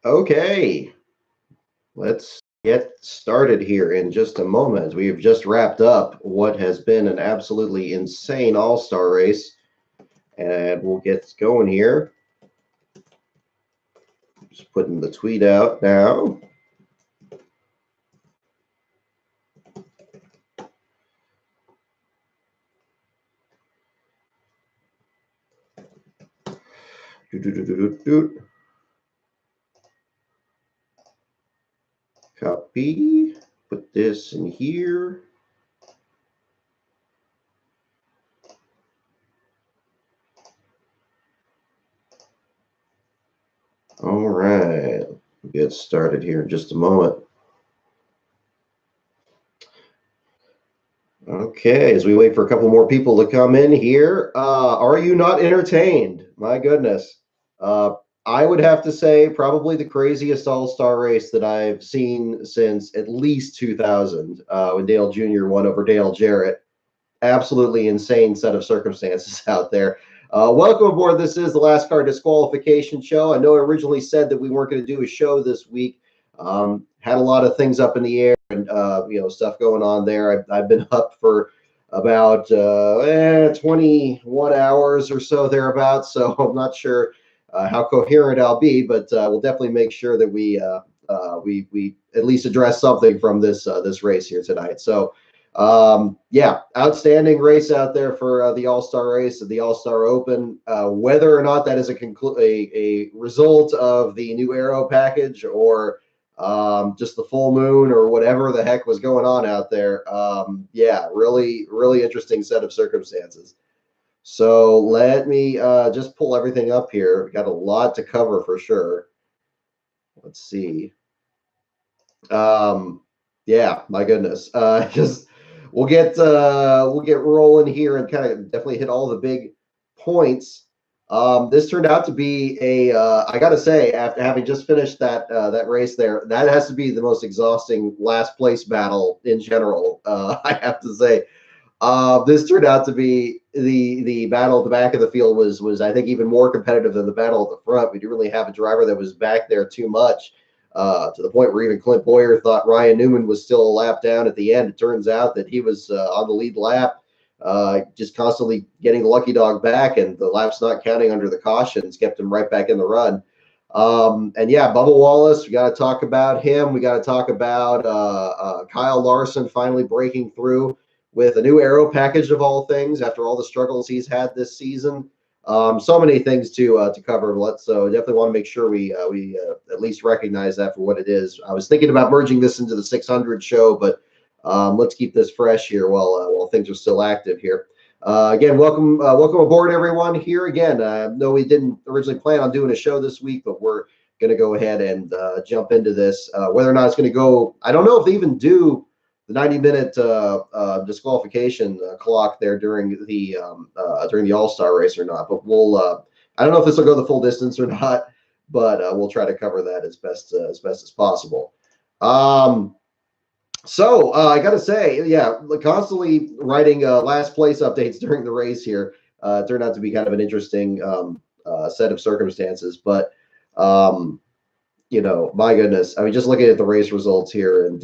Okay, let's get started here in just a moment. We've just wrapped up what has been an absolutely insane all-star race, and we'll get going here. Just putting the tweet out now. Copy. Put this in here. All right. We'll get started here in just a moment. Okay, as we wait for a couple more people to come in here, are you not entertained? My goodness. Uh, I would have to say probably the craziest all-star race that I've seen since at least 2000, when Dale Jr. won over Dale Jarrett. Absolutely insane set of circumstances out there. Welcome aboard. This is the Last Car Disqualification Show. I know I originally said that we weren't going to do a show this week. Had a lot of things up in the air and stuff going on there. I've been up for about 21 hours or so thereabouts. So I'm not sure how coherent I'll be, but we'll definitely make sure that we at least address something from this race here tonight. So yeah, outstanding race out there for the All-Star race, the All-Star Open. Whether or not that is a result of the new Aero package or just the full moon or whatever the heck was going on out there. Yeah, really, really interesting set of circumstances. So let me just pull everything up here. We got a lot to cover for sure. Let's see. Um, yeah, my goodness. Just we'll get rolling here and kind of definitely hit all the big points. This turned out to be a I gotta say, after having just finished that race there, that has to be the most exhausting last place battle in general. I have to say. This turned out to be the battle at the back of the field was I think even more competitive than the battle at the front. We didn't really have a driver that was back there too much, to the point where even Clint Boyer thought Ryan Newman was still a lap down at the end. It turns out that he was on the lead lap, just constantly getting the lucky dog back, and the laps not counting under the cautions kept him right back in the run. And yeah, Bubba Wallace, we got to talk about him. We got to talk about Kyle Larson finally breaking through with a new aero package of all things after all the struggles he's had this season. So many things to cover. So definitely want to make sure we at least recognize that for what it is. I was thinking about merging this into the 600 show, but let's keep this fresh here while things are still active here. Again, welcome aboard, everyone. Here again. No, we didn't originally plan on doing a show this week, but we're going to go ahead and jump into this. Whether or not it's going to go, I don't know if they even do the 90-minute disqualification clock there during the All-Star race or not. But I don't know if this will go the full distance or not, but we'll try to cover that as best as possible. So I got to say, yeah, constantly writing last place updates during the race here. Turned out to be kind of an interesting set of circumstances, but my goodness. I mean, just looking at the race results here, and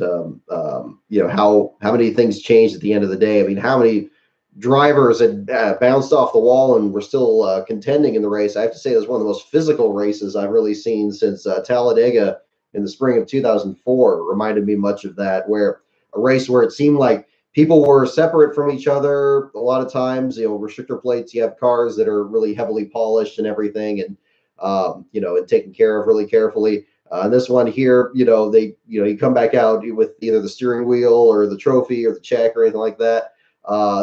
how many things changed at the end of the day. I mean, how many drivers had bounced off the wall and were still contending in the race. I have to say, it was one of the most physical races I've really seen since Talladega in the spring of 2004. Reminded me much of that, where a race where it seemed like people were separate from each other a lot of times. Restrictor plates. You have cars that are really heavily polished and everything, and and taken care of really carefully. This one here, you come back out with either the steering wheel or the trophy or the check or anything like that.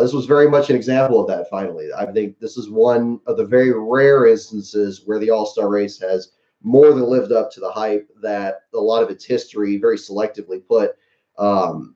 This was very much an example of that. Finally, I think this is one of the very rare instances where the All-Star race has more than lived up to the hype that a lot of its history, very selectively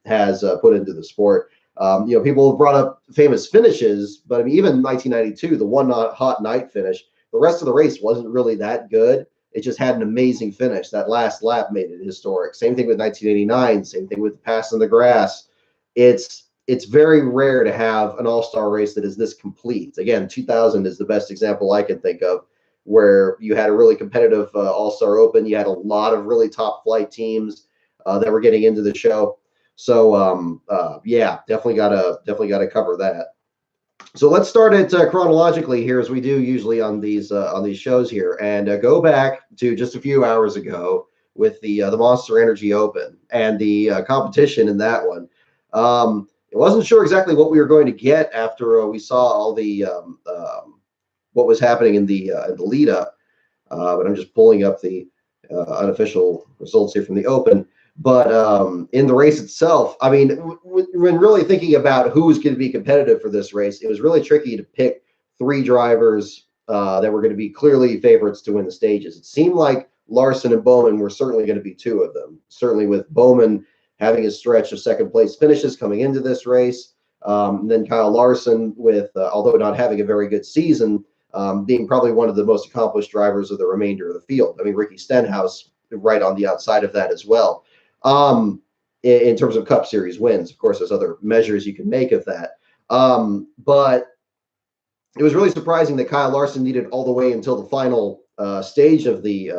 has put into the sport. People have brought up famous finishes, but I mean, even 1992, the one not hot night finish, the rest of the race wasn't really that good. It just had an amazing finish. That last lap made it historic. Same thing with 1989. Same thing with the pass in the grass. It's very rare to have an all-star race that is this complete. Again, 2000 is the best example I can think of, where you had a really competitive All-Star Open. You had a lot of really top flight teams that were getting into the show. So yeah, definitely gotta cover that. So let's start it chronologically here, as we do usually on these shows here, and go back to just a few hours ago with the Monster Energy Open and the competition in that one. I wasn't sure exactly what we were going to get after we saw all the what was happening in the lead up, but I'm just pulling up the unofficial results here from the Open. But in the race itself, I mean, when really thinking about who was going to be competitive for this race, it was really tricky to pick three drivers that were going to be clearly favorites to win the stages. It seemed like Larson and Bowman were certainly going to be two of them. Certainly with Bowman having a stretch of second place finishes coming into this race. Then Kyle Larson with, although not having a very good season, being probably one of the most accomplished drivers of the remainder of the field. I mean, Ricky Stenhouse right on the outside of that as well. In terms of Cup Series wins, of course, there's other measures you can make of that. But it was really surprising that Kyle Larson needed all the way until the final stage of the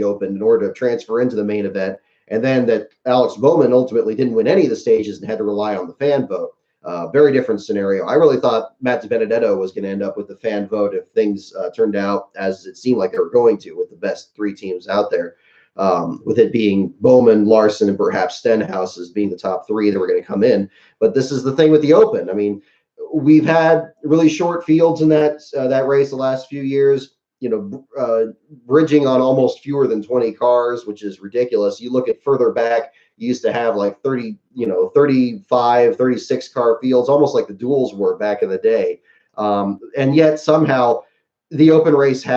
Open in order to transfer into the main event, and then that Alex Bowman ultimately didn't win any of the stages and had to rely on the fan vote. Very different scenario. I really thought Matt DiBenedetto was going to end up with the fan vote if things turned out as it seemed like they were going to, with the best three teams out there. With it being Bowman, Larson, and perhaps Stenhouse as being the top three that were going to come in. But this is the thing with the Open. I mean, we've had really short fields in that race the last few years. Bridging on almost fewer than 20 cars, which is ridiculous. You look at further back, you used to have like 30, 35, 36 car fields, almost like the duels were back in the day. And yet somehow the Open race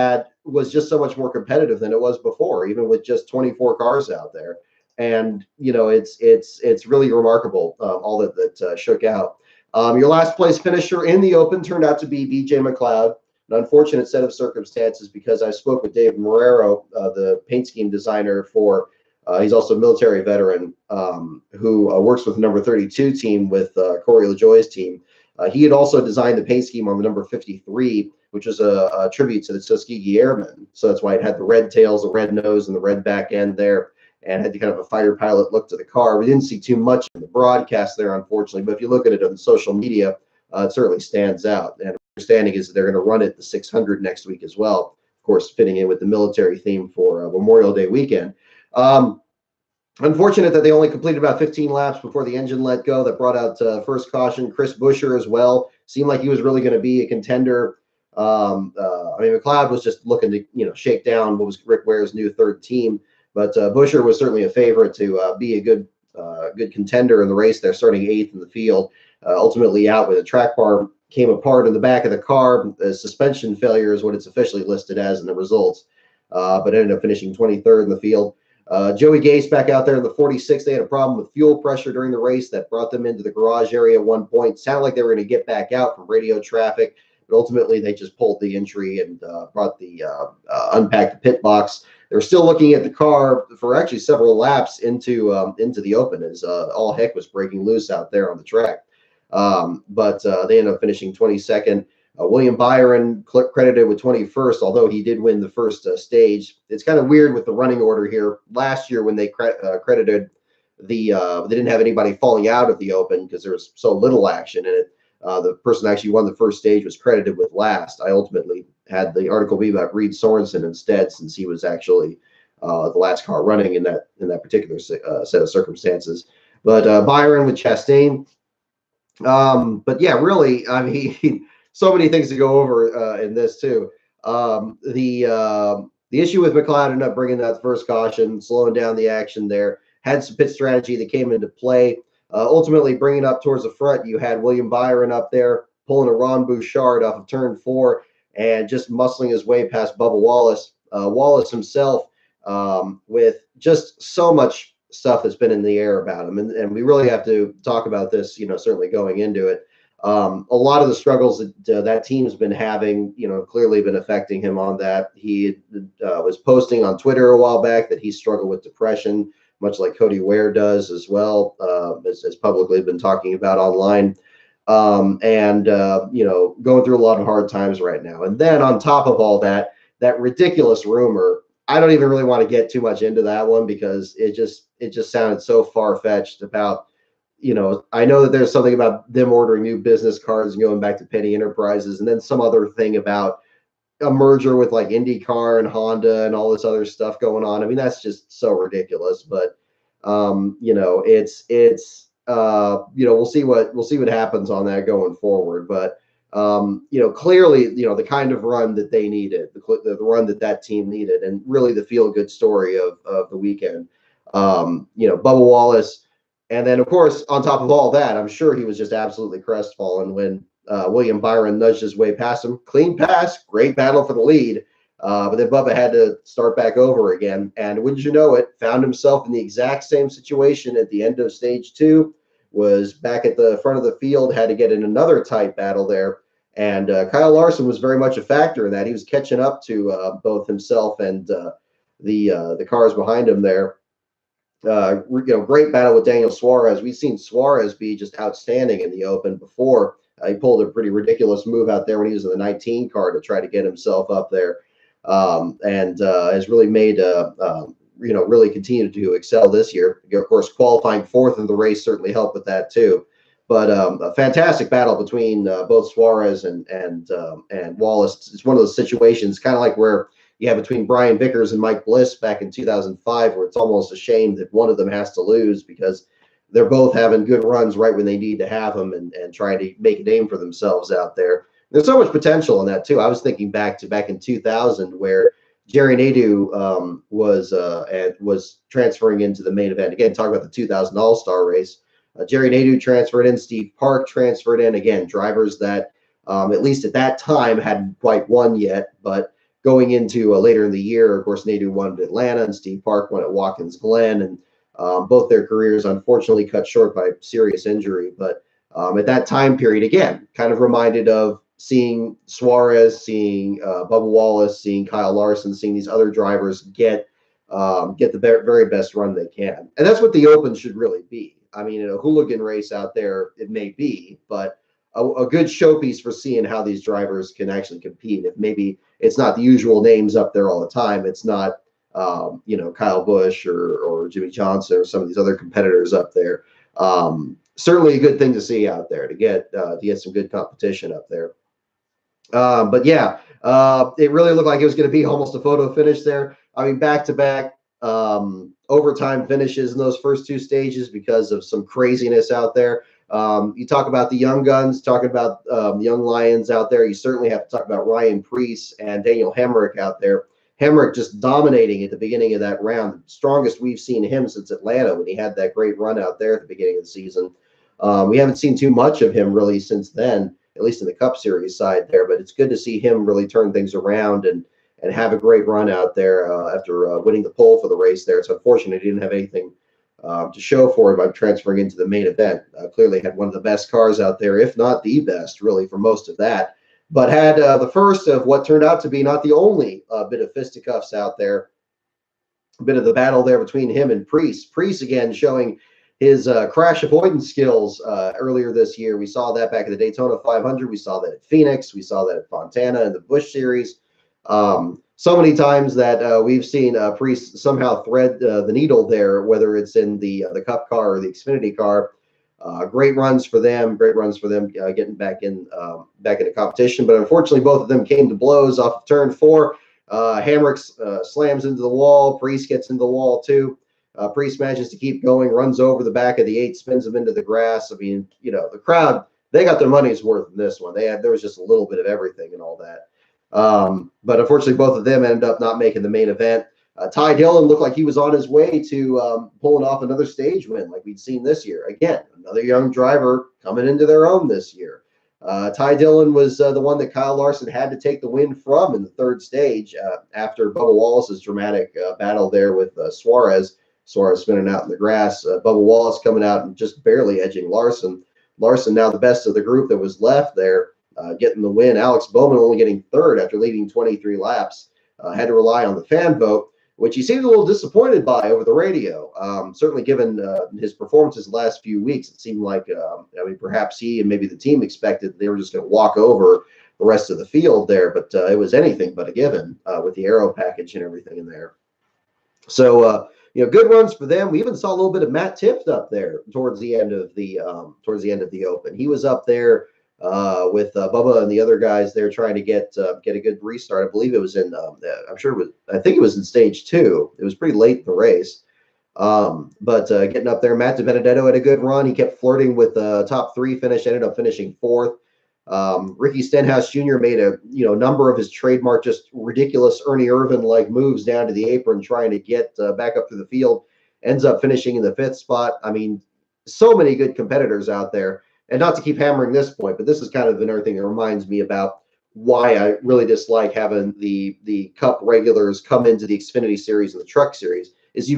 was just so much more competitive than it was before, even with just 24 cars out there. And it's really remarkable all that shook out. Your last place finisher in the Open turned out to be BJ McLeod. An unfortunate set of circumstances, because I spoke with Dave Marrero, the paint scheme designer for. He's also a military veteran who works with the number 32 team with Corey LaJoie's team. He had also designed the paint scheme on the number 53, which was a tribute to the Tuskegee Airmen. So that's why it had the red tails, the red nose, and the red back end there, and had kind of a fighter pilot look to the car. We didn't see too much in the broadcast there, unfortunately, but if you look at it on social media, it certainly stands out. And understanding is that they're going to run it the 600 next week as well, of course, fitting in with the military theme for Memorial Day weekend. Unfortunate that they only completed about 15 laps before the engine let go. That brought out first caution. Chris Buescher as well seemed like he was really going to be a contender. I mean, McLeod was just looking to shake down what was Rick Ware's new third team, but Buescher was certainly a favorite to be a good contender in the race. They're starting eighth in the field. Ultimately out with a track bar came apart in the back of the car. Suspension failure is what it's officially listed as in the results, but ended up finishing 23rd in the field. Joey Gase back out there in the 46. They had a problem with fuel pressure during the race that brought them into the garage area at one point. Sounded like they were going to get back out from radio traffic, but ultimately they just pulled the entry and brought the unpacked the pit box. They were still looking at the car for actually several laps into the Open as all heck was breaking loose out there on the track. But they ended up finishing 22nd. William Byron credited with 21st, although he did win the first stage. It's kind of weird with the running order here. Last year when they credited they didn't have anybody falling out of the Open because there was so little action in it. The person actually won the first stage was credited with last. I ultimately had the article be about Reed Sorensen instead, since he was actually the last car running in that particular set of circumstances. But Byron with Chastain. But yeah, really, I mean, so many things to go over in this too. The issue with McLeod ended up bringing that first caution, slowing down the action there. Had some pit strategy that came into play. Ultimately, bringing up towards the front, you had William Byron up there pulling a Ron Bouchard off of turn 4 and just muscling his way past Bubba Wallace. Wallace himself, with just so much stuff that's been in the air about him, and we really have to talk about this. Certainly going into it. A lot of the struggles that team's been having, clearly been affecting him on that. He was posting on Twitter a while back that he struggled with depression, much like Cody Ware does as well, as publicly been talking about online. And going through a lot of hard times right now. And then on top of all that, that ridiculous rumor. I don't even really want to get too much into that one because it just sounded so far fetched about, I know that there's something about them ordering new business cards and going back to Penny Enterprises, and then some other thing about a merger with like IndyCar and Honda and all this other stuff going on. I mean, that's just so ridiculous. But we'll see what happens on that going forward. But clearly, the kind of run that they needed, the run that team needed, and really the feel good story of the weekend. Bubba Wallace, and then of course on top of all that, I'm sure he was just absolutely crestfallen when William Byron nudged his way past him. Clean pass, great battle for the lead. But then Bubba had to start back over again. And wouldn't you know it, found himself in the exact same situation at the end of stage two, was back at the front of the field, had to get in another tight battle there. And Kyle Larson was very much a factor in that. He was catching up to both himself and the cars behind him there. Great battle with Daniel Suarez. We've seen Suarez be just outstanding in the Open before. He pulled a pretty ridiculous move out there when he was in the 19 car to try to get himself up there, and has really made really continued to excel this year. Of course, qualifying fourth in the race certainly helped with that too. But a fantastic battle between both Suarez and Wallace. It's one of those situations, kind of like where you have between Brian Vickers and Mike Bliss back in 2005, where it's almost a shame that one of them has to lose because they're both having good runs right when they need to have them and trying to make a name for themselves out there. There's so much potential in that too. I was thinking back in 2000 where Jerry Nadeau was transferring into the main event. Again, talk about the 2000 All-Star race. Jerry Nadeau transferred in. Steve Park transferred in. Again, drivers that at least at that time hadn't quite won yet, but going into later in the year, of course, Nadeau won at Atlanta and Steve Park won at Watkins Glen, and both their careers unfortunately cut short by serious injury. But at that time period, again, kind of reminded of seeing Suarez, seeing Bubba Wallace, seeing Kyle Larson, seeing these other drivers get the very best run they can. And that's what the Open should really be. I mean, in a hooligan race out there, it may be, but a good showpiece for seeing how these drivers can actually compete. If maybe it's not the usual names up there all the time, it's not Kyle Busch or Jimmy Johnson or some of these other competitors up there. Certainly a good thing to see out there to get some good competition up there. But yeah, it really looked like it was going to be almost a photo finish there. I mean, back-to-back overtime finishes in those first two stages because of some craziness out there. You talk about the young guns, talking about the young lions out there. You certainly have to talk about Ryan Preece and Daniel Hemrick out there. Hemrick just dominating at the beginning of that round, the strongest we've seen him since Atlanta when he had that great run out there at the beginning of the season. We haven't seen too much of him really since then, at least in the Cup Series side there, but it's good to see him really turn things around and have a great run out there after winning the pole for the race there. It's unfortunate he didn't have anything to show for it by transferring into the main event. Clearly had one of the best cars out there, if not the best, really, for most of that. But had the first of what turned out to be not the only bit of fisticuffs out there, a bit of the battle there between him and Preece. Preece, again, showing his crash avoidance skills earlier this year. We saw that back in the Daytona 500. We saw that at Phoenix. We saw that at Fontana in the Busch Series. So many times that we've seen Preece somehow thread the needle there, whether it's in the Cup car or the Xfinity car. Great runs for them. Getting back into competition. But unfortunately, both of them came to blows off of turn 4. Hamrick slams into the wall. Preece gets into the wall too. Preece manages to keep going, runs over the back of the 8, spins him into the grass. I mean, the crowd, they got their money's worth in this one. There was just a little bit of everything and all that. But unfortunately, both of them ended up not making the main event. Ty Dillon looked like he was on his way to pulling off another stage win like we'd seen this year. Again, another young driver coming into their own this year. Ty Dillon was the one that Kyle Larson had to take the win from in the third stage after Bubba Wallace's dramatic battle there with Suarez. Suarez spinning out in the grass. Bubba Wallace coming out and just barely edging Larson. Larson now the best of the group that was left there, getting the win. Alex Bowman only getting third after leading 23 laps. Had to rely on the fan vote, which he seemed a little disappointed by over the radio. Certainly given his performances the last few weeks, it seemed like, perhaps he and maybe the team expected they were just going to walk over the rest of the field there, but it was anything but a given with the aero package and everything in there. So good runs for them. We even saw a little bit of Matt Tift up there towards the end of the Open. He was up there with Bubba and the other guys there trying to get a good restart. I believe it was in I think it was in stage 2. It was pretty late in the race. But getting up there, Matt DiBenedetto had a good run. He kept flirting with the top 3 finish, ended up finishing 4th. Ricky Stenhouse Jr. made a number of his trademark, just ridiculous Ernie Irvan-like moves down to the apron, trying to get back up to the field. Ends up finishing in the 5th spot. I mean, so many good competitors out there. And not to keep hammering this point, but this is kind of another thing that reminds me about why I really dislike having the Cup regulars come into the Xfinity Series and the Truck Series. Is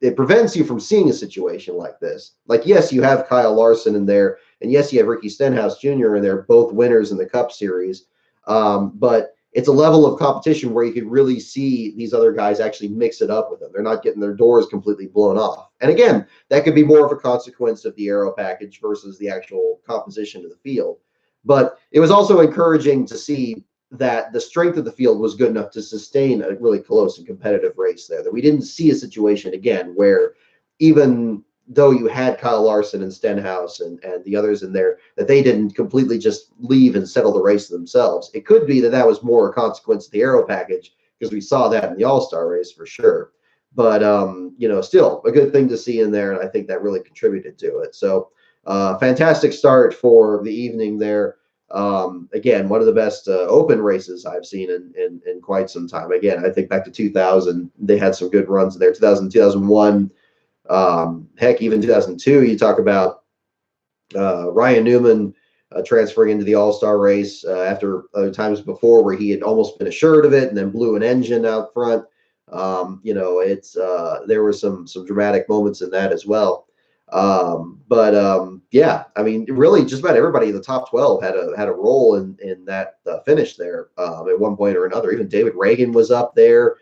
it prevents you from seeing a situation like this. Like, yes, you have Kyle Larson in there, and yes, you have Ricky Stenhouse Jr. in there, both winners in the Cup Series. But it's a level of competition where you could really see these other guys actually mix it up with them. They're not getting their doors completely blown off. And again, that could be more of a consequence of the aero package versus the actual composition of the field. But it was also encouraging to see that the strength of the field was good enough to sustain a really close and competitive race there, that we didn't see a situation again where even though you had Kyle Larson and Stenhouse and the others in there, that they didn't completely just leave and settle the race themselves. It could be that was more a consequence of the aero package, because we saw that in the All-Star race for sure. But, still a good thing to see in there, and I think that really contributed to it. So fantastic start for the evening there. Again, one of the best open races I've seen in quite some time. Again, I think back to 2000, they had some good runs there. 2000, 2001, heck, even 2002. You talk about Ryan Newman transferring into the All-Star race after other times before where he had almost been assured of it and then blew an engine out front. There were some dramatic moments in that as well. Yeah, I mean, really just about everybody in the top 12 had a role in that finish there at one point or another. Even David Reagan was up there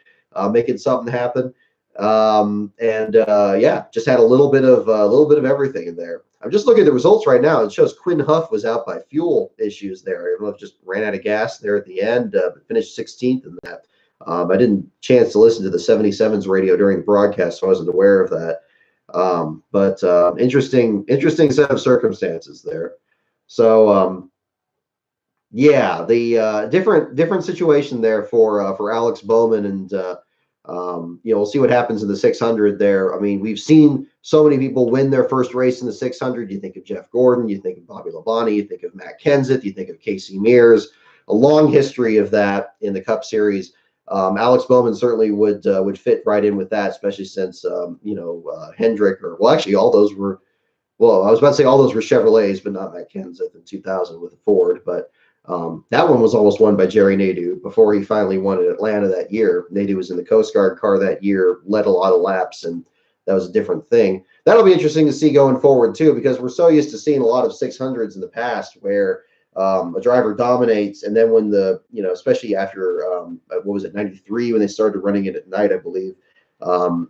making something happen. Yeah, just had a little bit of everything in there. I'm just looking at the results right now. It shows Quinn Huff was out by fuel issues there. I don't know if just ran out of gas there at the end, but finished 16th in that. I didn't chance to listen to the 77s radio during the broadcast, so I wasn't aware of that. Interesting set of circumstances there. So yeah, the different situation there for Alex Bowman, and we'll see what happens in the 600 there. I mean, we've seen so many people win their first race in the 600. You think of Jeff Gordon, you think of Bobby Labonte, you think of Matt Kenseth, you think of Casey Mears. A long history of that in the Cup Series. Alex Bowman certainly would fit right in with that, especially since Hendrick, actually all those were, I was about to say all those were Chevrolets, but not Matt Kenseth in 2000 with a Ford. But that one was almost won by Jerry Nadeau before he finally won at Atlanta that year. Nadeau was in the Coast Guard car that year, led a lot of laps, and that was a different thing. That'll be interesting to see going forward too, because we're so used to seeing a lot of 600s in the past where a driver dominates, and then when especially after what was it, 93, when they started running it at night, I believe,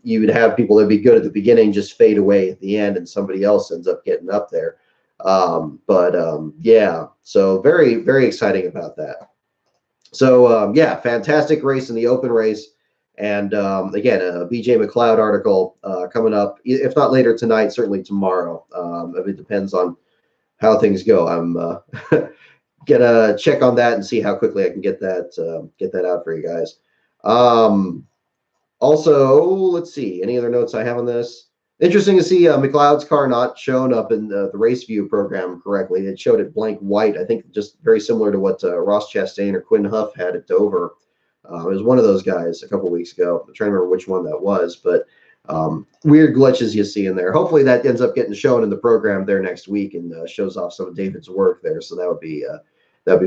you would have people that'd be good at the beginning just fade away at the end, and somebody else ends up getting up there. Yeah, so very, very exciting about that. So yeah, fantastic race in the open race, and again, a BJ McLeod article coming up, if not later tonight, certainly tomorrow. It depends on how things go. I'm gonna check on that and see how quickly I can get that out for you guys. Also, let's see, any other notes I have on this? Interesting to see McLeod's car not shown up in the race view program correctly. It showed it blank white. I think just very similar to what Ross Chastain or Quinn Huff had at Dover. It was one of those guys a couple weeks ago. I'm trying to remember which one that was, but weird glitches you see in there. Hopefully that ends up getting shown in the program there next week and shows off some of David's work there. So that would be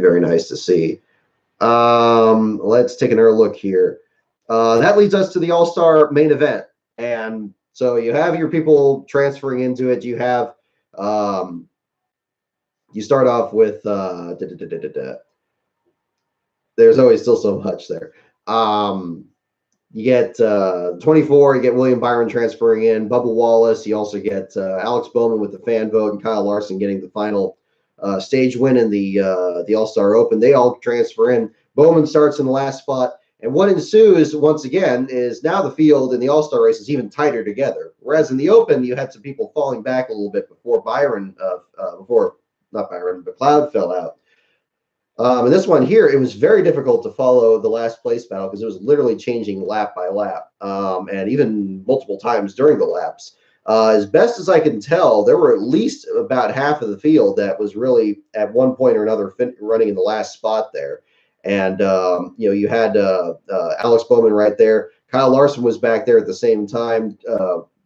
very nice to see. Let's take another look here. That leads us to the All-Star main event. And so you have your people transferring into it. You have you start off with there's always still so much there. You get 24, you get William Byron transferring in, Bubba Wallace. You also get Alex Bowman with the fan vote, and Kyle Larson getting the final stage win in the All-Star Open. They all transfer in. Bowman starts in the last spot. And what ensues, once again, is now the field in the All-Star race is even tighter together. Whereas in the Open, you had some people falling back a little bit before not Byron, but Cloud fell out. And this one here, it was very difficult to follow the last place battle because it was literally changing lap by lap, and even multiple times during the laps. As best as I can tell, there were at least about half of the field that was really at one point or another running in the last spot there. And you had Alex Bowman right there. Kyle Larson was back there at the same time.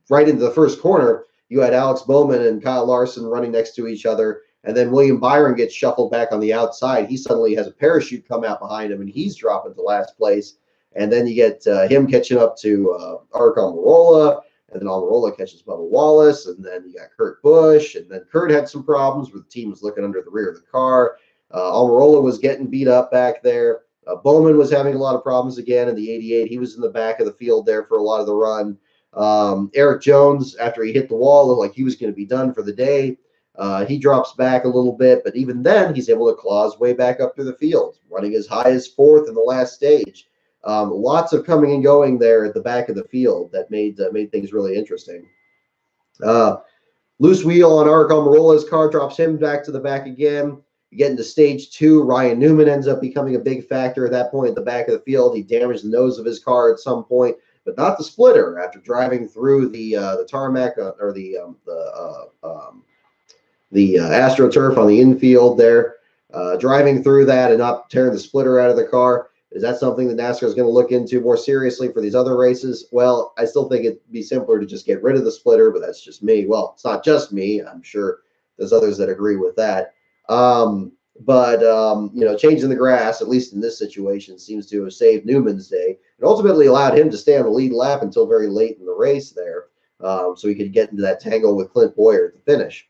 Right into the first corner, you had Alex Bowman and Kyle Larson running next to each other. And then William Byron gets shuffled back on the outside. He suddenly has a parachute come out behind him, and he's dropping to last place. And then you get him catching up to Arc Almirola, and then Almirola catches Bubba Wallace, and then you got Kurt Busch, and then Kurt had some problems where the team was looking under the rear of the car. Almirola was getting beat up back there. Bowman was having a lot of problems again in the 88. He was in the back of the field there for a lot of the run. Eric Jones, after he hit the wall, looked like he was going to be done for the day. He drops back a little bit, but even then, he's able to claw his way back up through the field, running as high as fourth in the last stage. Lots of coming and going there at the back of the field that made things really interesting. Loose wheel on Arc Almirola's car drops him back to the back again. You get into stage two. Ryan Newman ends up becoming a big factor at that point at the back of the field. He damaged the nose of his car at some point, but not the splitter after driving through the tarmac or the AstroTurf on the infield there. Driving through that and not tearing the splitter out of the car. Is that something that NASCAR is going to look into more seriously for these other races? Well, I still think it'd be simpler to just get rid of the splitter, but that's just me. Well, it's not just me. I'm sure there's others that agree with that. Changing the grass, at least in this situation, seems to have saved Newman's day. It ultimately allowed him to stay on the lead lap until very late in the race there, so he could get into that tangle with Clint Boyer at the finish.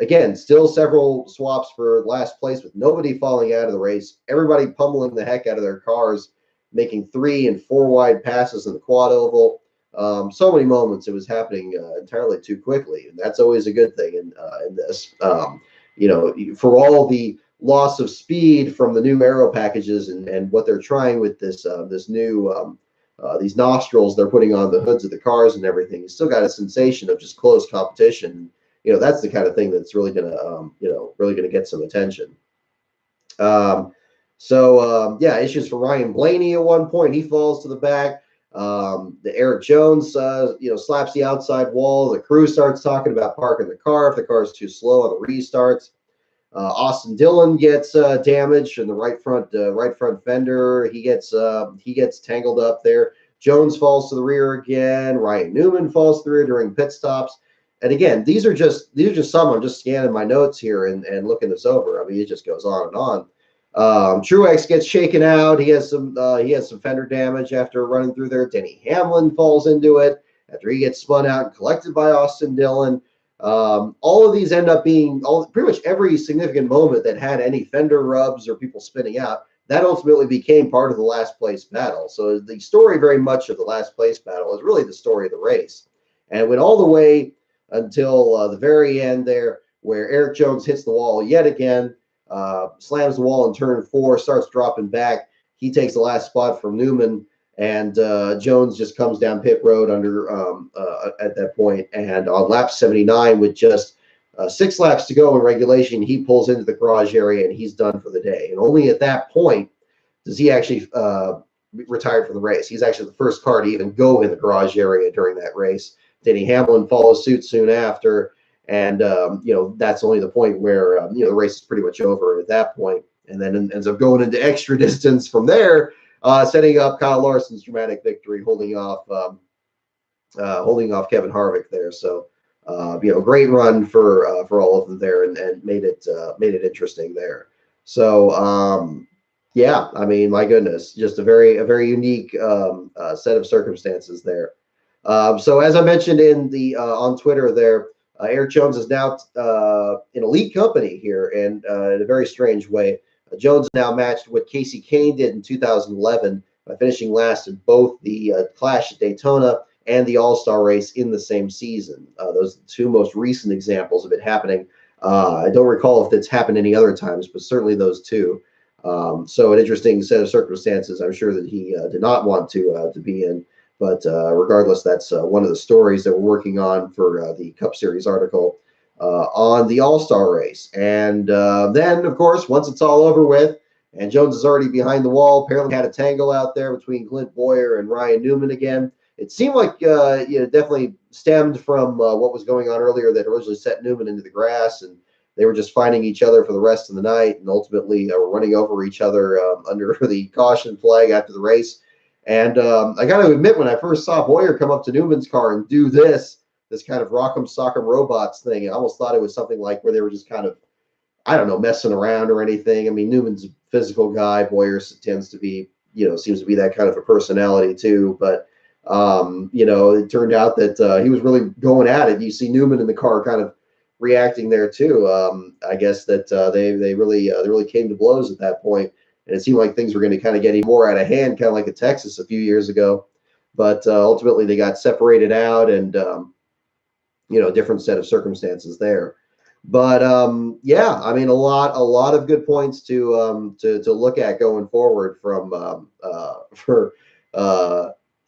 Again, still several swaps for last place with nobody falling out of the race. Everybody pummeling the heck out of their cars, making 3 and 4 wide passes in the quad oval. So many moments it was happening entirely too quickly, and that's always a good thing in this. For all the loss of speed from the new aero packages and what they're trying with this new these nostrils they're putting on the hoods of the cars and everything, you still got a sensation of just close competition. That's the kind of thing that's really gonna get some attention. Issues for Ryan Blaney at one point. He falls to the back. The Eric Jones, slaps the outside wall. The crew starts talking about parking the car if the car is too slow on the restarts. Austin Dillon gets damaged in the right front fender. He gets tangled up there. Jones falls to the rear again. Ryan Newman falls to the rear during pit stops. And again, these are just some. I'm just scanning my notes here and looking this over. I mean, it just goes on and on. Truex gets shaken out. He has some fender damage after running through there. Denny Hamlin falls into it after he gets spun out and collected by Austin Dillon. All of these end up being pretty much every significant moment that had any fender rubs or people spinning out. That ultimately became part of the last place battle. So the story very much of the last place battle is really the story of the race. And it went all the way until the very end there, where Eric Jones hits the wall yet again, slams the wall in turn 4, starts dropping back. He takes the last spot from Newman, and Jones just comes down pit road at that point. And on lap 79, with just 6 laps to go in regulation, he pulls into the garage area and he's done for the day. And only at that point does he actually retire from the race. He's actually the first car to even go in the garage area during that race. Denny Hamlin follows suit soon after, and that's only the point where the race is pretty much over at that point, and then ends up going into extra distance from there, setting up Kyle Larson's dramatic victory, holding off Kevin Harvick there. So great run for all of them there, and made it interesting there. So I mean, my goodness, just a very unique set of circumstances there. So as I mentioned on Twitter there, Eric Jones is now in elite company here, and in a very strange way. Jones now matched what Casey Kane did in 2011 by finishing last in both the Clash at Daytona and the All-Star race in the same season. Those are the two most recent examples of it happening. I don't recall if it's happened any other times, but certainly those two. So an interesting set of circumstances. I'm sure that he did not want to be in, but regardless, that's one of the stories that we're working on for the Cup Series article on the All-Star race. And then, of course, once it's all over with, and Jones is already behind the wall. Apparently, had a tangle out there between Clint Boyer and Ryan Newman again. It seemed like definitely stemmed from what was going on earlier that originally set Newman into the grass, and they were just finding each other for the rest of the night, and ultimately were running over each other under the caution flag after the race. And I got to admit, when I first saw Boyer come up to Newman's car and do this kind of Rock'em Sock'em Robots thing, I almost thought it was something like where they were just kind of, I don't know, messing around or anything. I mean, Newman's a physical guy. Boyer tends to be, seems to be that kind of a personality too. But it turned out that he was really going at it. You see Newman in the car kind of reacting there too. I guess that they really came to blows at that point, and it seemed like things were going to kind of get more out of hand, kind of like at Texas a few years ago. But ultimately, they got separated out, and different set of circumstances there. But yeah, I mean, a lot of good points to look at going forward from for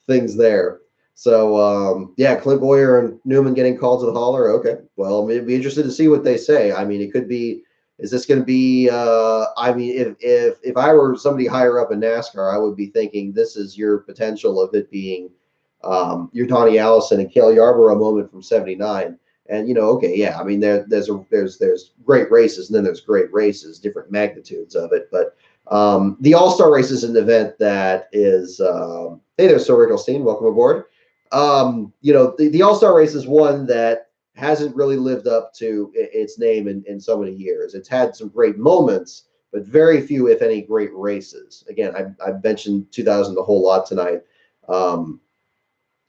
things there. So yeah, Clint Boyer and Newman getting called to the hauler. Okay, well, it'd be interested to see what they say. I mean, it could be. Is this going to be? I mean, if I were somebody higher up in NASCAR, I would be thinking this is your potential of it being your Donnie Allison and Cale Yarborough moment from '79. And okay, yeah, I mean, there's great races, and then there's great races, different magnitudes of it. But the All-Star race is an event that is. Hey there, Sir Rickelstein, welcome aboard. The All-Star race is one that hasn't really lived up to its name in so many years. It's had some great moments, but very few, if any, great races. Again, I've mentioned 2000 a whole lot tonight.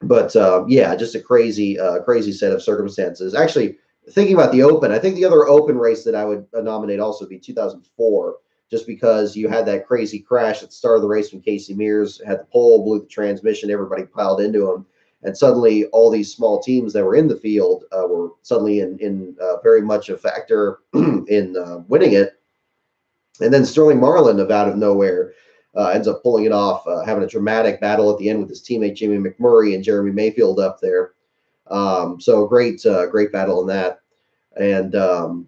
But yeah, just a crazy set of circumstances. Actually, thinking about the Open, I think the other Open race that I would nominate also would be 2004, just because you had that crazy crash at the start of the race when Casey Mears had the pole, blew the transmission, everybody piled into him, and suddenly all these small teams that were in the field were suddenly in very much a factor in winning it. And then Sterling Marlin out of nowhere ends up pulling it off, having a dramatic battle at the end with his teammate Jamie McMurray and Jeremy Mayfield up there. So great battle in that. And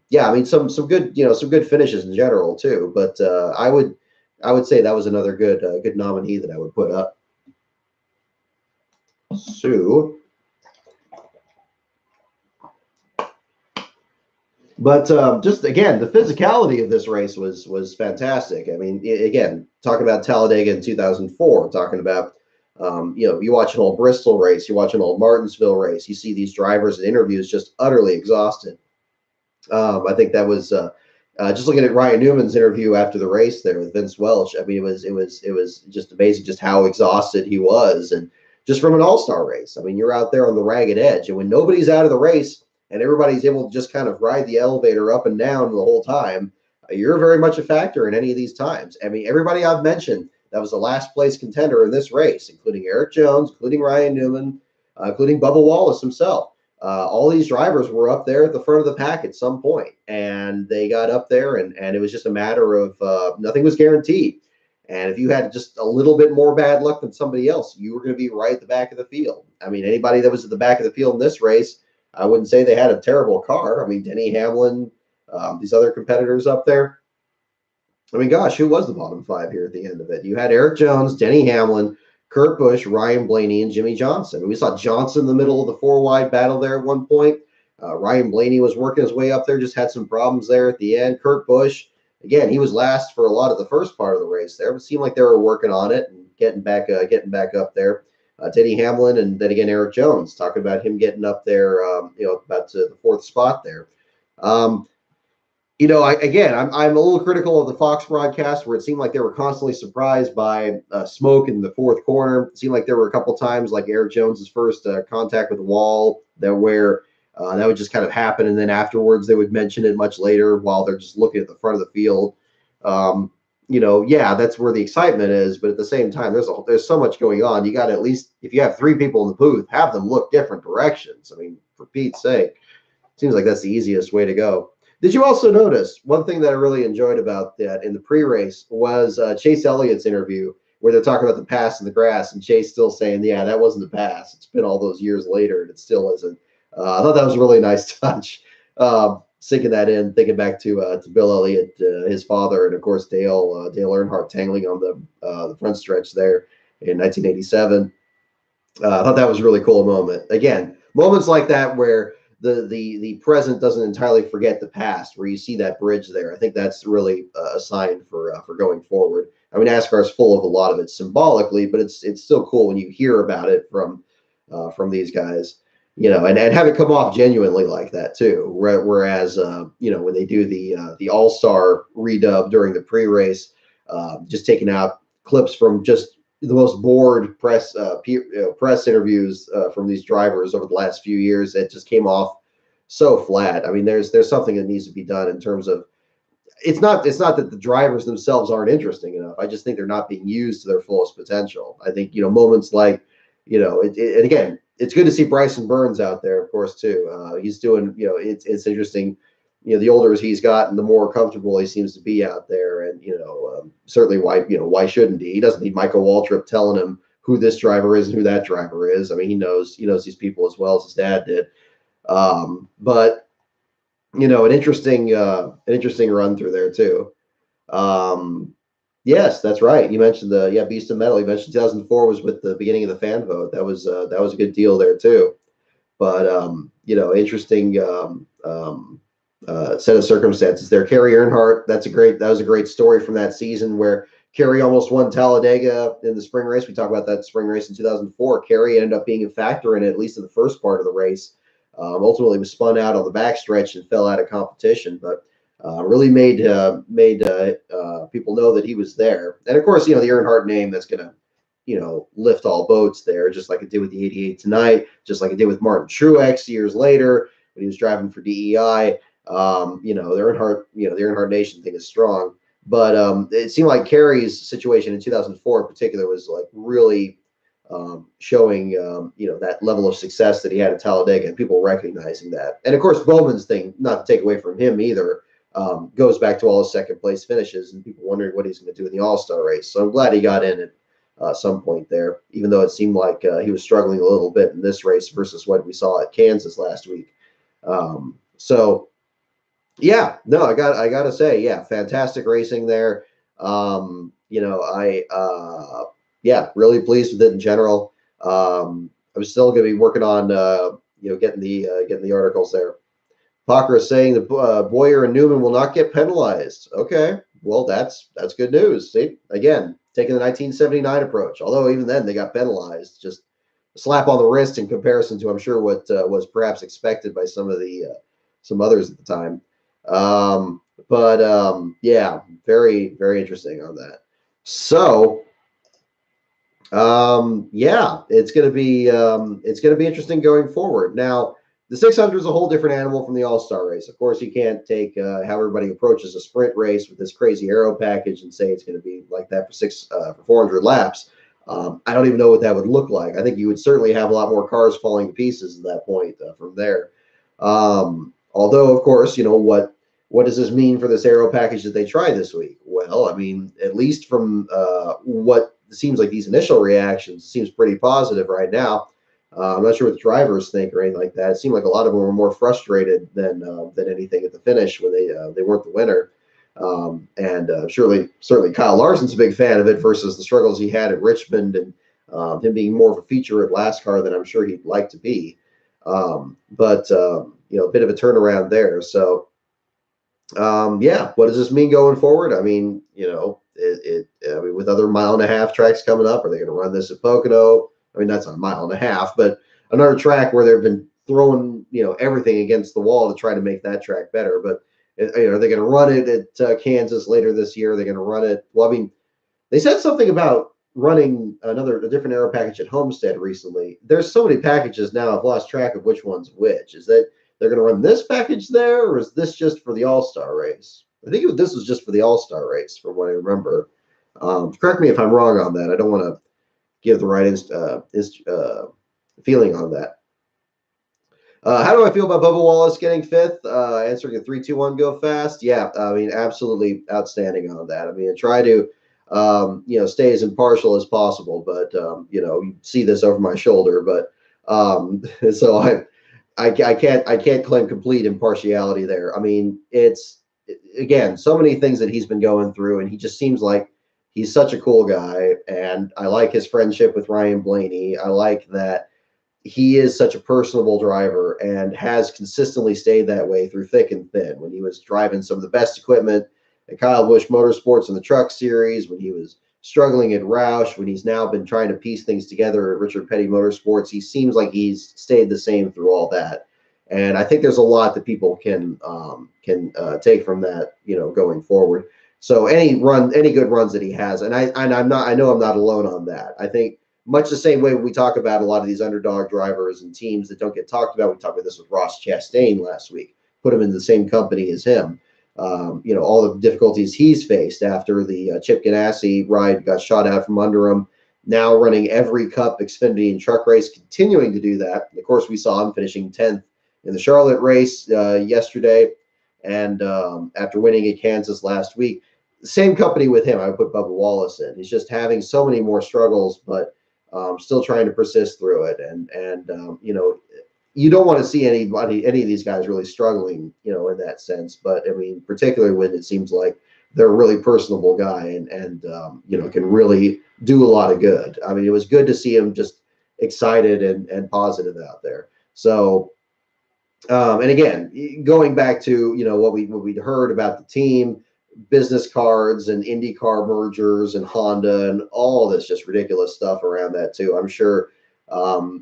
yeah, I mean some good some good finishes in general too. But I would say that was another good nominee that I would put up. So, but just again, the physicality of this race was fantastic. I mean, again, talking about Talladega in 2004, talking about you watch an old Bristol race, you watch an old Martinsville race, you see these drivers in interviews just utterly exhausted. I think that was just looking at Ryan Newman's interview after the race there with Vince Welch. I mean, it was just amazing just how exhausted he was, and just from an all-star race. I mean, you're out there on the ragged edge, and when nobody's out of the race and everybody's able to just kind of ride the elevator up and down the whole time, you're very much a factor in any of these times. I mean, everybody I've mentioned that was the last place contender in this race, including Eric Jones, including Ryan Newman, including Bubba Wallace himself. All these drivers were up there at the front of the pack at some point, and they got up there, and it was just a matter of nothing was guaranteed. And if you had just a little bit more bad luck than somebody else, you were going to be right at the back of the field. I mean, anybody that was at the back of the field in this race, I wouldn't say they had a terrible car. I mean, Denny Hamlin, these other competitors up there. I mean, gosh, who was the bottom five here at the end of it? You had Eric Jones, Denny Hamlin, Kurt Busch, Ryan Blaney, and Jimmy Johnson. We saw Johnson in the middle of the four-wide battle there at one point. Ryan Blaney was working his way up there, just had some problems there at the end. Kurt Busch, again, he was last for a lot of the first part of the race there, but it seemed like they were working on it and getting back up there. Denny Hamlin, and then again Eric Jones, talking about him getting up there, about to the fourth spot there. I'm a little critical of the Fox broadcast where it seemed like they were constantly surprised by smoke in the fourth corner. It seemed like there were a couple times, like Eric Jones's first contact with the wall, where that would just kind of happen, and then afterwards they would mention it much later while they're just looking at the front of the field. Yeah, that's where the excitement is, but at the same time, there's so much going on. You got to, at least if you have three people in the booth, have them look different directions. I mean, for Pete's sake, seems like that's the easiest way to go. Did you also notice one thing that I really enjoyed about that in the pre-race was Chase Elliott's interview where they're talking about the pass in the grass, and Chase still saying, "Yeah, that wasn't the pass. It's been all those years later, and it still isn't." I thought that was a really nice touch. Sinking that in, thinking back to Bill Elliott, his father, and of course Dale Earnhardt tangling on the front stretch there in 1987. I thought that was a really cool moment. Again, moments like that where the present doesn't entirely forget the past, where you see that bridge there. I think that's really a sign for going forward. I mean, NASCAR is full of a lot of it symbolically, but it's still cool when you hear about it from these guys, and have it come off genuinely like that too. Whereas when they do the All Star redub during the pre-race, just taking out clips from just the most bored press interviews from these drivers over the last few years that just came off so flat. I mean, there's something that needs to be done in terms of it's not that the drivers themselves aren't interesting enough. I just think they're not being used to their fullest potential. I think moments like and again, it's good to see Bryson Burns out there, of course, too. He's doing it's interesting. The older he's gotten, the more comfortable he seems to be out there, and certainly why shouldn't he? He doesn't need Michael Waltrip telling him who this driver is and who that driver is. I mean, he knows these people as well as his dad did. But an interesting run through there too. Yes, that's right. You mentioned Beast of Metal. You mentioned 2004 was with the beginning of the fan vote. That was a good deal there too. But interesting set of circumstances there. Kerry Earnhardt. That was a great story from that season where Kerry almost won Talladega in the spring race. We talked about that spring race in 2004. Kerry ended up being a factor in it, at least in the first part of the race. Ultimately, was spun out on the backstretch and fell out of competition, but really made people know that he was there. And of course, the Earnhardt name that's going to lift all boats there, just like it did with the 88 tonight, just like it did with Martin Truex years later when he was driving for DEI. The Earnhardt Nation thing is strong, but it seemed like Kerry's situation in 2004 in particular was like really showing that level of success that he had at Talladega and people recognizing that. And of course, Bowman's thing, not to take away from him either, goes back to all his second place finishes and people wondering what he's going to do in the All-Star race. So I'm glad he got in at some point there, even though it seemed like he was struggling a little bit in this race versus what we saw at Kansas last week. So yeah, no, I gotta say, yeah, fantastic racing there. Really pleased with it in general. I'm still going to be working on getting the articles there. Parker is saying that Boyer and Newman will not get penalized. Okay, well that's good news. See, again, taking the 1979 approach. Although even then they got penalized, just a slap on the wrist in comparison to I'm sure what was perhaps expected by some others at the time. Yeah, very very interesting on that. So. It's gonna be interesting going forward. Now, the 600 is a whole different animal from the All-Star race. Of course, you can't take how everybody approaches a sprint race with this crazy aero package and say it's going to be like that for 400 laps. I don't even know what that would look like. I think you would certainly have a lot more cars falling to pieces at that point from there. Although, of course, what does this mean for this aero package that they try this week? Well, I mean, at least from what it seems like these initial reactions seems pretty positive right now. I'm not sure what the drivers think or anything like that. It seemed like a lot of them were more frustrated than anything at the finish when they weren't the winner. Certainly Kyle Larson's a big fan of it versus the struggles he had at Richmond and him being more of a feature at NASCAR than I'm sure he'd like to be. A bit of a turnaround there. So what does this mean going forward? I mean, with other 1.5-mile tracks coming up, are they going to run this at Pocono? I mean, that's a 1.5 miles, but another track where they've been throwing, everything against the wall to try to make that track better. But, are they going to run it at Kansas later this year? Are they going to run it? Well, I mean, they said something about running a different aero package at Homestead recently. There's so many packages now, I've lost track of which one's which. Is that they're going to run this package there, or is this just for the All-Star race? I think this was just for the All-Star race, from what I remember. Correct me if I'm wrong on that. I don't want to give the right feeling on that. How do I feel about Bubba Wallace getting fifth? Answering a 3-2-1 go fast. Yeah, I mean, absolutely outstanding on that. I mean, I try to, stay as impartial as possible, but you see this over my shoulder, but so I can't claim complete impartiality there. I mean, it's again so many things that he's been going through, and he just seems like he's such a cool guy, and I like his friendship with Ryan Blaney. I like that he is such a personable driver and has consistently stayed that way through thick and thin. When he was driving some of the best equipment at Kyle Busch Motorsports in the Truck Series, when he was struggling at Roush, when he's now been trying to piece things together at Richard Petty Motorsports, he seems like he's stayed the same through all that. And I think there's a lot that people can take from that, going forward. So any good runs that he has, I know I'm not alone on that. I think much the same way we talk about a lot of these underdog drivers and teams that don't get talked about. We talked about this with Ross Chastain last week, put him in the same company as him. All the difficulties he's faced after the Chip Ganassi ride got shot out from under him. Now running every Cup, Xfinity, and Truck race, continuing to do that. And of course, we saw him finishing 10th in the Charlotte race yesterday, and after winning at Kansas last week. Same company with him, I would put Bubba Wallace in. He's just having so many more struggles, but still trying to persist through it. And you don't want to see any of these guys really struggling, in that sense. But I mean, particularly when it seems like they're a really personable guy and can really do a lot of good. I mean, it was good to see him just excited and positive out there. So, and again, going back to what we'd heard about the team, business cards and IndyCar mergers and Honda and all this just ridiculous stuff around that too. I'm sure,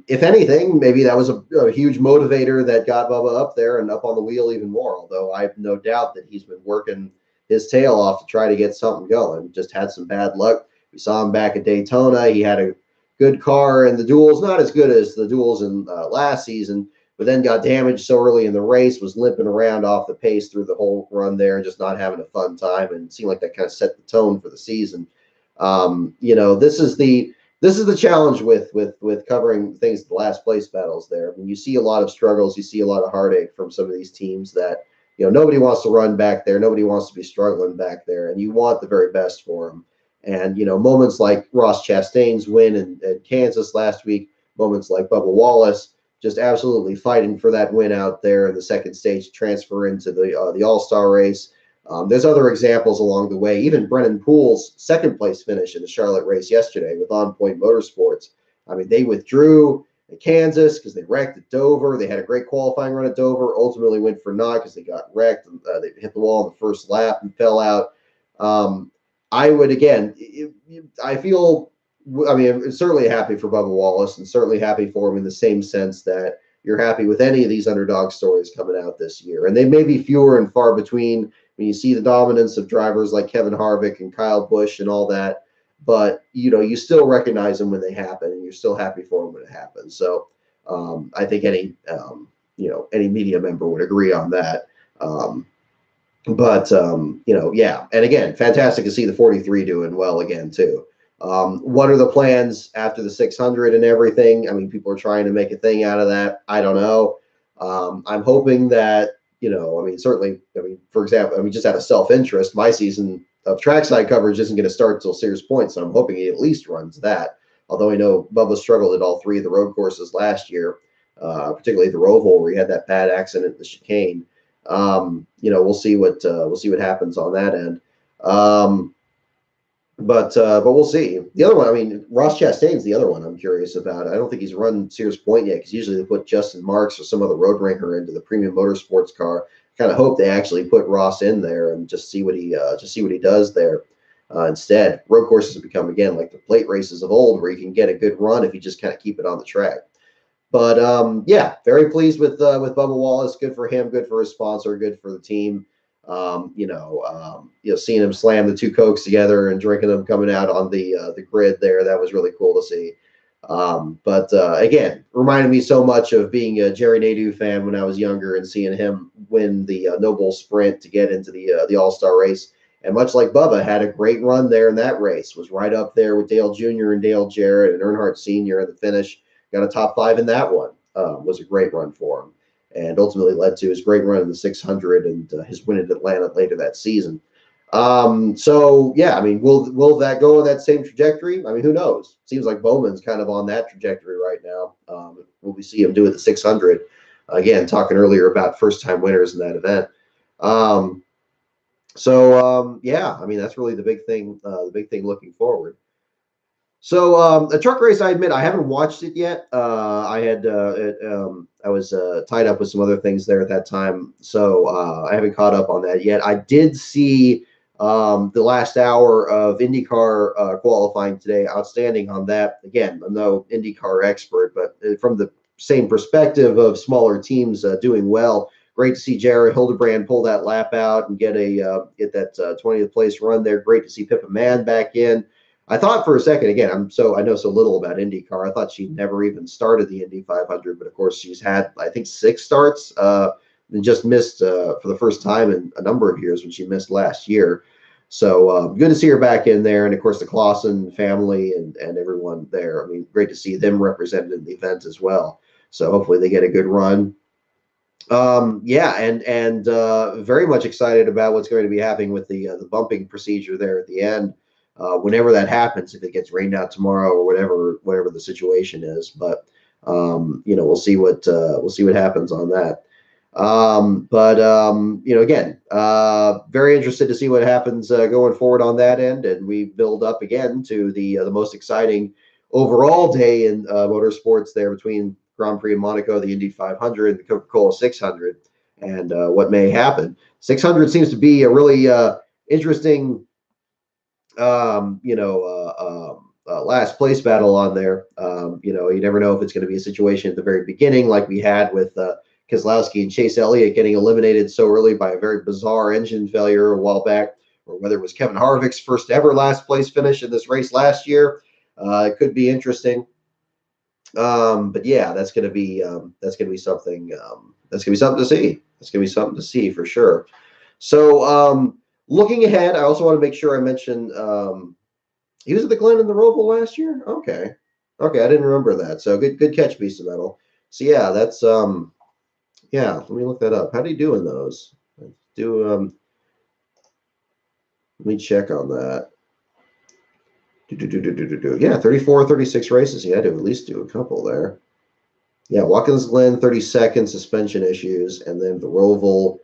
if anything, maybe that was a huge motivator that got Bubba up there and up on the wheel even more. Although I have no doubt that he's been working his tail off to try to get something going. Just had some bad luck. We saw him back at Daytona. He had a good car in the duels, not as good as the duels in last season, but then got damaged so early in the race, was limping around off the pace through the whole run there, just not having a fun time, and it seemed like that kind of set the tone for the season. This is the challenge with covering things at the last place battles there. I mean, you see a lot of struggles, you see a lot of heartache from some of these teams that nobody wants to run back there, nobody wants to be struggling back there, and you want the very best for them. And moments like Ross Chastain's win in Kansas last week, moments like Bubba Wallace just absolutely fighting for that win out there in the second stage transfer into the All-Star race. There's other examples along the way. Even Brennan Poole's second place finish in the Charlotte race yesterday with On Point Motorsports. I mean, they withdrew at Kansas because they wrecked at Dover. They had a great qualifying run at Dover. Ultimately went for naught because they got wrecked. They hit the wall in the first lap and fell out. I would again. I feel. I mean, I'm certainly happy for Bubba Wallace and certainly happy for him in the same sense that you're happy with any of these underdog stories coming out this year. And they may be fewer and far between when you see the dominance of drivers like Kevin Harvick and Kyle Busch and all that. But, you still recognize them when they happen and you're still happy for them when it happens. So I think any media member would agree on that. Yeah. And again, fantastic to see the 43 doing well again, too. What are the plans after the 600 and everything? I mean, people are trying to make a thing out of that. I don't know. I'm hoping that, certainly, for example, just out of self-interest, my season of trackside coverage isn't going to start until Sears Point, so I'm hoping he at least runs that. Although I know Bubba struggled at all three of the road courses last year, particularly the Roval where he had that bad accident at the chicane. We'll see what happens on that end. But we'll see. The other one, Ross Chastain's the other one I'm curious about. I don't think he's run Sears Point yet because usually they put Justin Marks or some other road ranker into the premium motorsports car. Kind of hope they actually put Ross in there and just see what he does there. Instead, road courses have become again like the plate races of old, where you can get a good run if you just kind of keep it on the track. But yeah, very pleased with Bubba Wallace. Good for him. Good for his sponsor. Good for the team. Seeing him slam the two Cokes together and drinking them coming out on the grid there, that was really cool to see. But again, reminded me so much of being a Jerry Nadeau fan when I was younger and seeing him win the Noble Sprint to get into the All-Star race. And much like Bubba, had a great run there in that race, was right up there with Dale Jr. and Dale Jarrett and Earnhardt Sr. at the finish. Got a top 5 in that one. Was a great run for him. and ultimately led to his great run in the 600 and his win in Atlanta later that season. So yeah, I mean, will that go in that same trajectory? I mean, who knows? Seems like Bowman's kind of on that trajectory right now. Will we see him do it at the 600? Again, talking earlier about first-time winners in that event. Um, yeah, I mean, that's really the big thing. The big thing looking forward. So a truck race, I admit I haven't watched it yet. I was tied up with some other things there at that time, so I haven't caught up on that yet. I did see the last hour of IndyCar qualifying today. Outstanding on that. Again, I'm no IndyCar expert, but from the same perspective of smaller teams doing well. Great to see Jared Hildebrand pull that lap out and get that 20th place run there. Great to see Pippa Mann back in. I thought for a second, again, I know so little about IndyCar. I thought she never even started the Indy 500, but of course she's had, I think, 6 starts and just missed for the first time in a number of years when she missed last year. So good to see her back in there, and of course the Clausen family and everyone there. I mean, great to see them represented in the event as well. So hopefully they get a good run. Yeah, and very much excited about what's going to be happening with the bumping procedure there at the end. Whenever that happens, if it gets rained out tomorrow or whatever the situation is, but we'll see what happens on that. Again, very interested to see what happens going forward on that end, and we build up again to the most exciting overall day in motorsports there between Grand Prix in Monaco, the Indy 500, the Coca-Cola 600, and what may happen. 600 seems to be a really interesting, last place battle on there. You never know if it's going to be a situation at the very beginning, like we had with Keselowski and Chase Elliott getting eliminated so early by a very bizarre engine failure a while back, or whether it was Kevin Harvick's first ever last place finish in this race last year. It could be interesting. But yeah, that's gonna be something that's gonna be something to see. That's gonna be something to see for sure. So looking ahead, I also want to make sure I mention he was at the Glen and the Roval last year. Okay, okay, I didn't remember that. So good catch, Beast of Metal. So yeah, that's yeah. Let me look that up. How do you do in those? Do Let me check on that. Yeah, 34, 36 races. He had to at least do a couple there. Yeah, Watkins Glen, 32nd, suspension issues, and then the Roval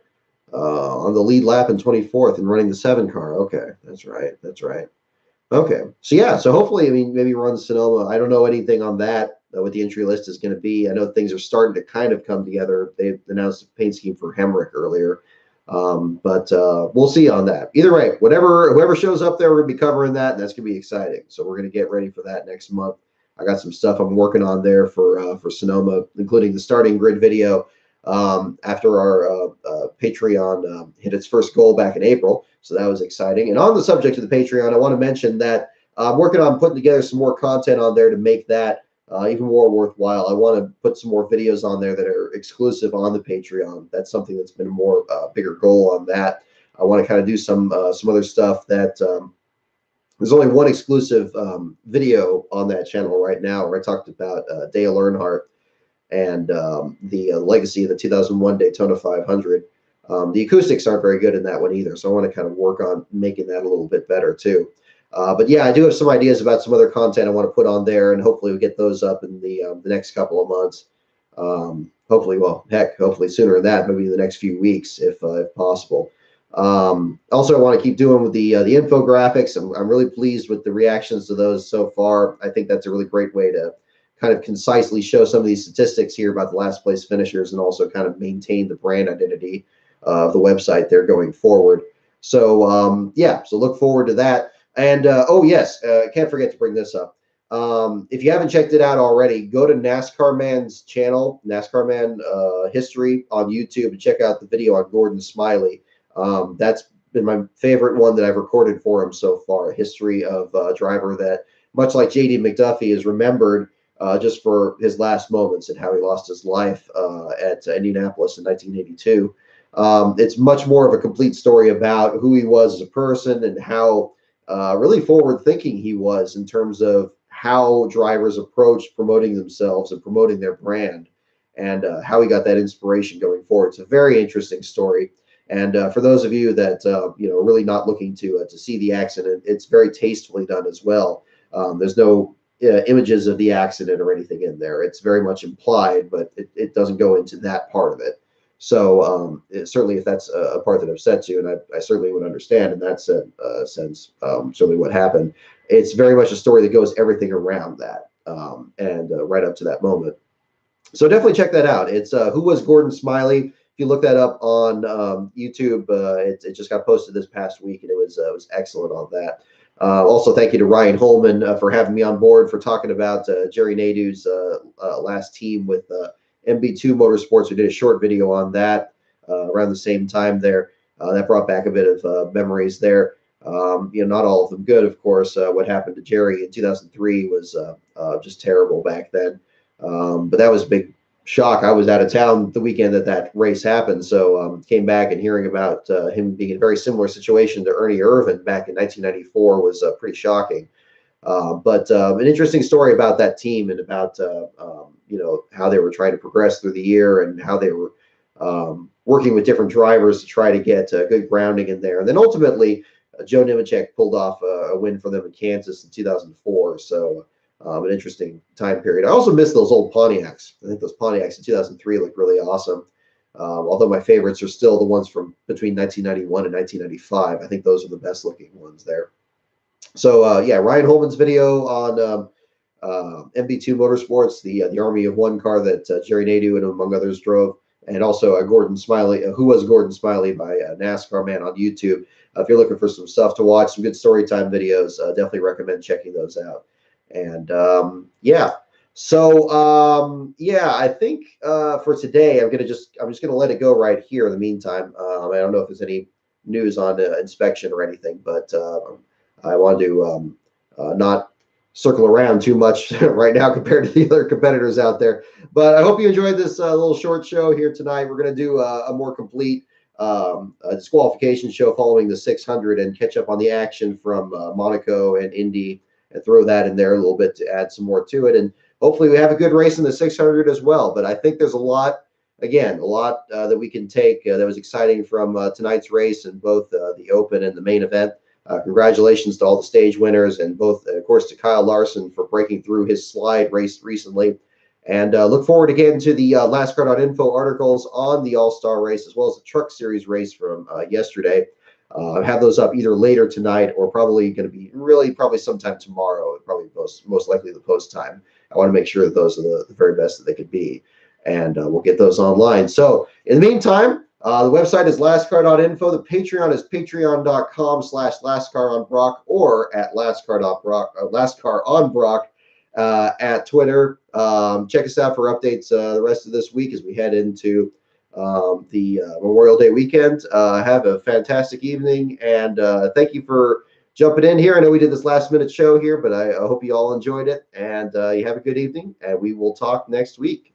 on the lead lap in 24th and running the 7 car. Okay, that's right. That's right. Okay, so yeah, so hopefully, I mean, maybe run Sonoma. I don't know anything on that, what the entry list is going to be. I know things are starting to kind of come together. They announced a paint scheme for Hemrick earlier, but we'll see on that. Either way, whoever shows up there, we're going to be covering that, and that's going to be exciting. So we're going to get ready for that next month. I got some stuff I'm working on there for Sonoma, including the starting grid video after our Patreon hit its first goal back in April. So that was exciting. And on the subject of the Patreon, I want to mention that I'm working on putting together some more content on there to make that even more worthwhile. I want to put some more videos on there that are exclusive on the Patreon. That's something that's been a more bigger goal on that. I want to kind of do some other stuff that there's only one exclusive video on that channel right now where I talked about Dale Earnhardt and the legacy of the 2001 Daytona 500. The acoustics aren't very good in that one either, so I want to kind of work on making that a little bit better too. But yeah, I do have some ideas about some other content I want to put on there, and hopefully we'll get those up in the next couple of months. Hopefully, well, heck, hopefully sooner than that, maybe in the next few weeks if possible. Also, I want to keep doing with the infographics. I'm really pleased with the reactions to those so far. I think that's a really great way to kind of concisely show some of these statistics here about the last place finishers and also kind of maintain the brand identity of the website there going forward. So yeah, so look forward to that. And oh yes, can't forget to bring this up. If you haven't checked it out already, go to NASCAR Man's channel, NASCAR Man History on YouTube, and check out the video on Gordon Smiley. That's been my favorite one that I've recorded for him so far. A history of a driver that, much like JD McDuffie, is remembered just for his last moments and how he lost his life at Indianapolis in 1982. It's much more of a complete story about who he was as a person and how really forward-thinking he was in terms of how drivers approached promoting themselves and promoting their brand. and how he got that inspiration going forward. It's a very interesting story. And for those of you that are really not looking to see the accident, it's very tastefully done as well. There's no images of the accident or anything in there. It's very much implied, but it doesn't go into that part of it. So certainly, if that's a part that upsets you, and I certainly would understand in that sense, certainly what happened, it's very much a story that goes everything around that, and right up to that moment. So definitely check that out. It's Who Was Gordon Smiley? If you look that up on YouTube, it just got posted this past week, and it was excellent on that. Also, thank you to Ryan Holman for having me on board for talking about Jerry Nadeau's last team with MB2 Motorsports. We did a short video on that around the same time there. That brought back a bit of memories there. Not all of them good, of course. What happened to Jerry in 2003 was just terrible back then. But that was a big shock. I was out of town the weekend that race happened, so came back, and hearing about him being in a very similar situation to Ernie Irvan back in 1994 was pretty shocking. But an interesting story about that team, and about how they were trying to progress through the year, and how they were working with different drivers to try to get good grounding in there. And then ultimately, Joe Nemechek pulled off a win for them in Kansas in 2004. So an interesting time period. I also miss those old Pontiacs. I think those Pontiacs in 2003 look really awesome. Although my favorites are still the ones from between 1991 and 1995. I think those are the best looking ones there. So yeah, Ryan Holman's video on MB2 Motorsports, the Army of One car that Jerry Nadeau and among others drove, and also Gordon Smiley, Who Was Gordon Smiley, by NASCAR Man on YouTube. If you're looking for some stuff to watch, some good story time videos, definitely recommend checking those out. And yeah, so yeah, I think for today I'm just gonna let it go right here. In the meantime, I don't know if there's any news on inspection or anything, but I want to not circle around too much right now compared to the other competitors out there. But I hope you enjoyed this little short show here tonight. We're going to do a more complete disqualification show following the 600, and catch up on the action from Monaco and Indy, and throw that in there a little bit to add some more to it. And hopefully we have a good race in the 600 as well. But I think there's a lot that we can take that was exciting from tonight's race, in both the Open and the main event. Congratulations to all the stage winners, and both, of course, to Kyle Larson for breaking through his slide race recently. And look forward again to the LastCar.info articles on the All-Star race, as well as the Truck Series race from yesterday. Have those up either later tonight, or probably going to be probably sometime tomorrow, probably most likely the post time. I want to make sure that those are the very best that they could be, and we'll get those online. So in the meantime, the website is lastcar.info. The Patreon is patreon.com/lastcaronbrock, or at lastcaronbrock at Twitter. Check us out for updates the rest of this week as we head into the Memorial Day weekend. Have a fantastic evening, and thank you for jumping in here. I know we did this last minute show here, but I hope you all enjoyed it, and you have a good evening, and we will talk next week.